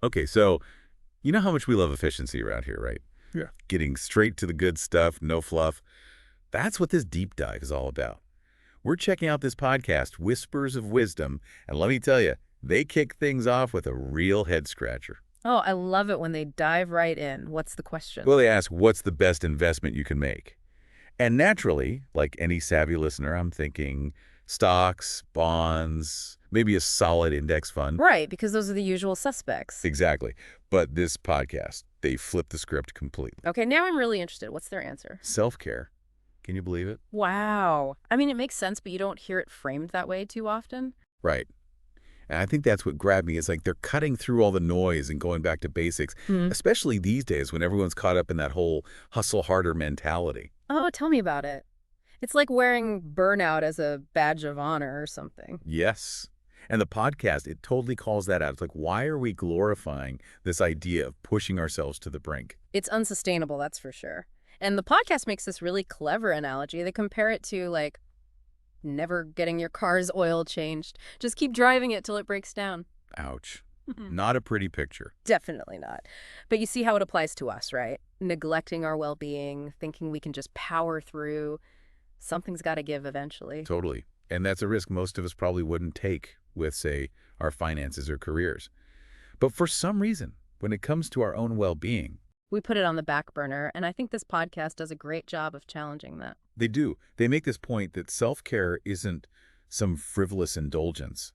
Okay, so you know how much we love efficiency around here, right? Yeah. Getting straight to the good stuff, no fluff. That's what this deep dive is all about. We're checking out this podcast, Whispers of Wisdom, and let me tell you, they kick things off with a real head scratcher. Oh, I love it when they dive right in. What's the question? Well, they ask, what's the best investment you can make? And naturally, like any savvy listener, I'm thinking stocks, bonds, maybe a solid index fund. Right, because those are the usual suspects. Exactly. But this podcast, they flip the script completely. Okay, now I'm really interested. What's their answer? Self-care. Can you believe it? Wow. I mean, it makes sense, but you don't hear it framed that way too often. Right. And I think that's what grabbed me is like they're cutting through all the noise and going back to basics, Hmm. especially these days when everyone's caught up in that whole hustle harder mentality. Oh, tell me about it. It's like wearing burnout as a badge of honor or something. Yes. And the podcast, it totally calls that out. It's like, why are we glorifying this idea of pushing ourselves to the brink? It's unsustainable, that's for sure. And the podcast makes this really clever analogy. They compare it to, like, never getting your car's oil changed. Just keep driving it till it breaks down. Ouch. Not a pretty picture. Definitely not. But you see how it applies to us, right? Neglecting our well-being, thinking we can just power through. Something's got to give eventually. Totally. And that's a risk most of us probably wouldn't take with, say, our finances or careers. But for some reason, when it comes to our own well-being, We put it on the back burner, and I think this podcast does a great job of challenging that. they do. They make this point that self-care isn't some frivolous indulgence.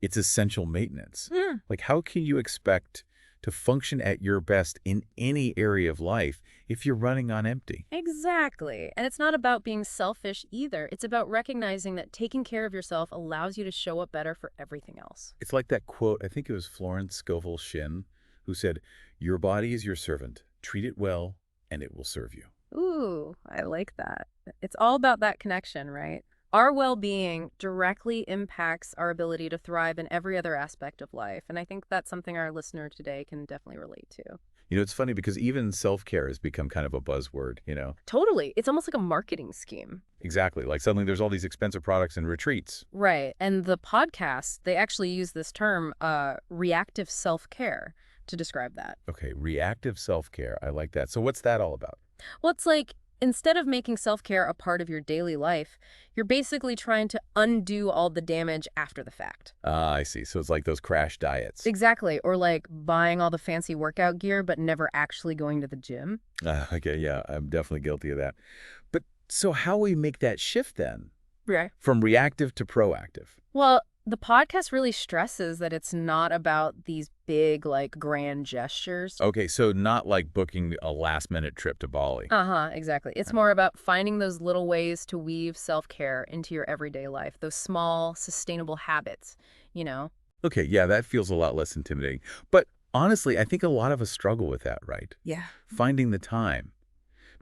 It's essential maintenance. Hmm. Like, how can you expect to function at your best in any area of life if you're running on empty? Exactly. And it's not about being selfish either. It's about recognizing that taking care of yourself allows you to show up better for everything else. It's like that quote, I think it was Florence Scovel Shinn, who said, "Your body is your servant. Treat it well, and it will serve you." Ooh, I like that. It's all about that connection, right? Our well-being directly impacts our ability to thrive in every other aspect of life. And I think that's something our listener today can definitely relate to. You know, it's funny because even self-care has become kind of a buzzword, you know? Totally. It's almost like a marketing scheme. Exactly. Like suddenly there's all these expensive products and retreats. Right. And the podcast, they actually use this term, reactive self-care, to describe that. Okay, reactive self-care. I like that. So what's that all about? Well, it's like instead of making self-care a part of your daily life, you're basically trying to undo all the damage after the fact. Ah, I see. So it's like those crash diets. Exactly. Or like buying all the fancy workout gear, but never actually going to the gym. Okay, yeah, I'm definitely guilty of that. But so how we make that shift then Right. from reactive to proactive? Well, the podcast really stresses that it's not about these big, like, grand gestures. Okay, so not like booking a last-minute trip to Bali. Uh-huh, exactly. It's more about finding those little ways to weave self-care into your everyday life, those small, sustainable habits, you know? Okay, yeah, that feels a lot less intimidating. But honestly, I think a lot of us struggle with that, right? Yeah. Finding the time.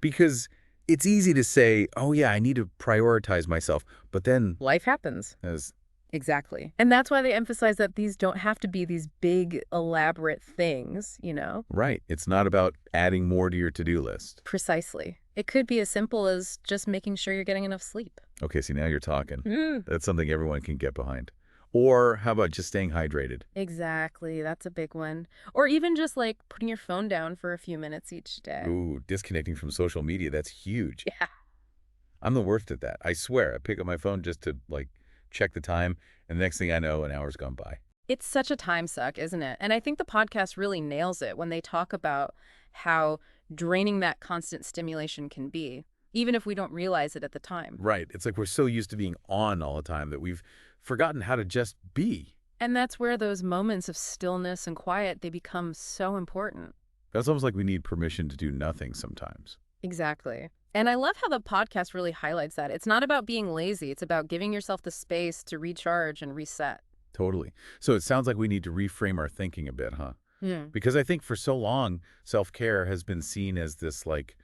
Because it's easy to say, oh yeah, I need to prioritize myself. But then, Life happens. as Exactly. And that's why they emphasize that these don't have to be these big, elaborate things, you know? right, it's not about adding more to your to-do list. Precisely. It could be as simple as just making sure you're getting enough sleep. Okay, see, now you're talking. Mm. That's something everyone can get behind. Or how about just staying hydrated? Exactly. That's a big one. Or even just like putting your phone down for a few minutes each day. Ooh, disconnecting from social media, that's huge. Yeah. I'm the worst at that. I swear, I pick up my phone just to, like, check the time, and the next thing I know, an hour's gone by. It's such a time suck, isn't it? And I think the podcast really nails it when they talk about how draining that constant stimulation can be, even if we don't realize it at the time. Right, it's like we're so used to being on all the time that we've forgotten how to just be. And that's where those moments of stillness and quiet, they become so important. It's almost like we need permission to do nothing sometimes. Exactly. And I love how the podcast really highlights that. It's not about being lazy. It's about giving yourself the space to recharge and reset. Totally. So it sounds like we need to reframe our thinking a bit, huh? Hmm. Because I think for so long, self-care has been seen as this, like,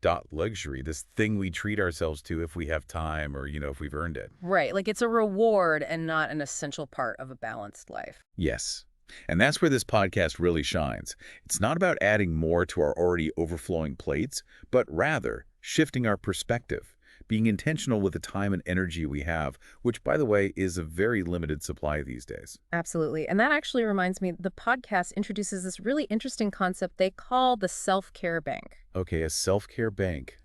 dot luxury, this thing we treat ourselves to if we have time or, if we've earned it. Right. Like it's a reward and not an essential part of a balanced life. Yes. And that's where this podcast really shines. It's not about adding more to our already overflowing plates, but rather shifting our perspective, being intentional with the time and energy we have, which, by the way, is a very limited supply these days. Absolutely. And that actually reminds me, the podcast introduces this really interesting concept they call the self-care bank. Okay, a self-care bank.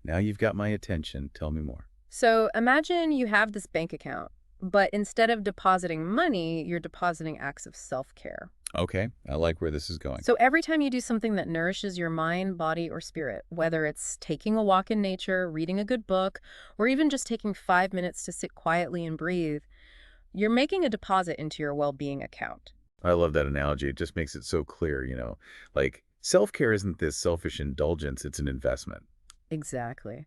Now you've got my attention. Tell me more. So imagine you have this bank account, but instead of depositing money, you're depositing acts of self-care. Okay, I like where this is going. So every time you do something that nourishes your mind, body, or spirit, whether it's taking a walk in nature, reading a good book, or even just taking 5 minutes to sit quietly and breathe, you're making a deposit into your well-being account. I love that analogy. It just makes it so clear, like self-care isn't this selfish indulgence, it's an investment. Exactly.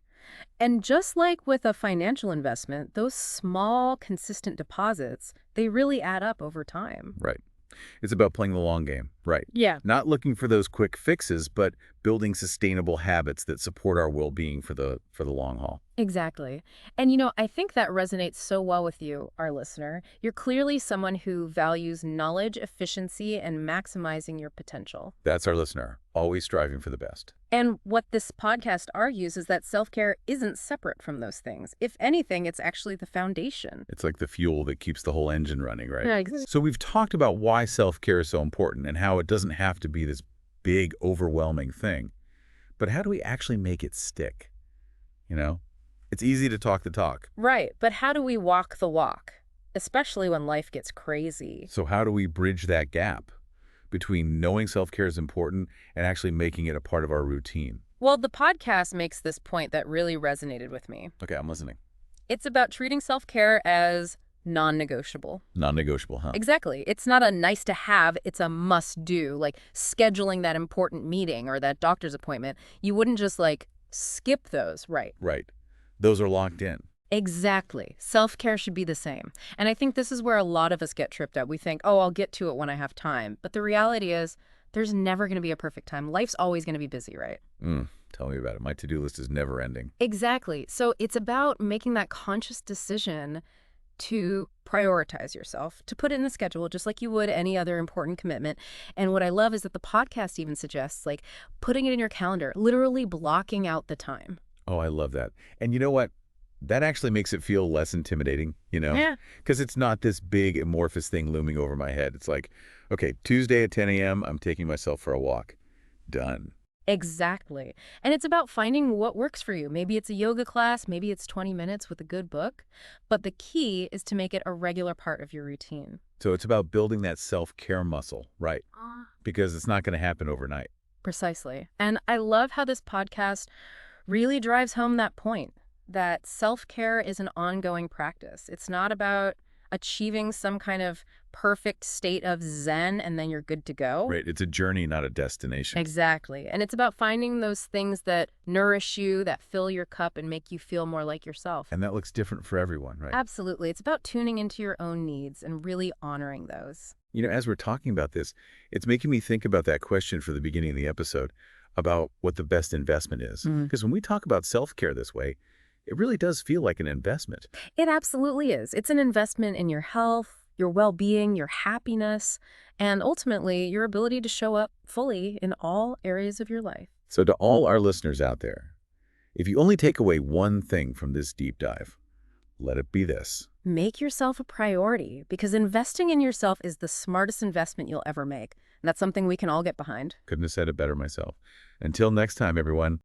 And just like with a financial investment, those small, consistent deposits, they really add up over time. Right. It's about playing the long game. Right. Yeah. Not looking for those quick fixes, but building sustainable habits that support our well-being for the long haul. Exactly. And I think that resonates so well with you, our listener. You're clearly someone who values knowledge, efficiency, and maximizing your potential. That's our listener, always striving for the best. And what this podcast argues is that self-care isn't separate from those things. If anything, it's actually the foundation. It's like the fuel that keeps the whole engine running, right? Yeah, exactly. So we've talked about why self-care is so important and how it doesn't have to be this big, overwhelming thing. But how do we actually make it stick? It's easy to talk the talk. Right. But how do we walk the walk, especially when life gets crazy? So how do we bridge that gap between knowing self-care is important and actually making it a part of our routine? Well, the podcast makes this point that really resonated with me. Okay, I'm listening. It's about treating self-care as non-negotiable. Non-negotiable, huh? Exactly. It's not a nice to have, it's a must do, like scheduling that important meeting or that doctor's appointment. You wouldn't just skip those, right? Right. Those are locked in. Exactly. Self-care should be the same. And I think this is where a lot of us get tripped up. We think, oh, I'll get to it when I have time. But the reality is there's never going to be a perfect time. Life's always going to be busy, right? Tell me about it. My to-do list is never ending. Exactly. So it's about making that conscious decision to prioritize yourself, to put it in the schedule just like you would any other important commitment. And what I love is that the podcast even suggests putting it in your calendar, literally blocking out the time. Oh, I love that. And you know what? That actually makes it feel less intimidating, Yeah. Because it's not this big amorphous thing looming over my head. It's like, okay, Tuesday at 10 a.m., I'm taking myself for a walk. Done. Exactly. And it's about finding what works for you. Maybe it's a yoga class, maybe it's 20 minutes with a good book. But the key is to make it a regular part of your routine. So it's about building that self-care muscle, right? Because it's not going to happen overnight. Precisely. And I love how this podcast really drives home that point, that self-care is an ongoing practice. It's not about achieving some kind of perfect state of zen and then you're good to go. Right. It's a journey, not a destination. Exactly. And it's about finding those things that nourish you, that fill your cup and make you feel more like yourself. And that looks different for everyone, right? Absolutely. It's about tuning into your own needs and really honoring those. As we're talking about this, it's making me think about that question for the beginning of the episode about what the best investment is. Because when we talk about self-care this way, it really does feel like an investment. It absolutely is. It's an investment in your health, your well-being, your happiness, and ultimately your ability to show up fully in all areas of your life. So to all our listeners out there, if you only take away one thing from this deep dive, let it be this. Make yourself a priority because investing in yourself is the smartest investment you'll ever make. And that's something we can all get behind. Couldn't have said it better myself. Until next time, everyone.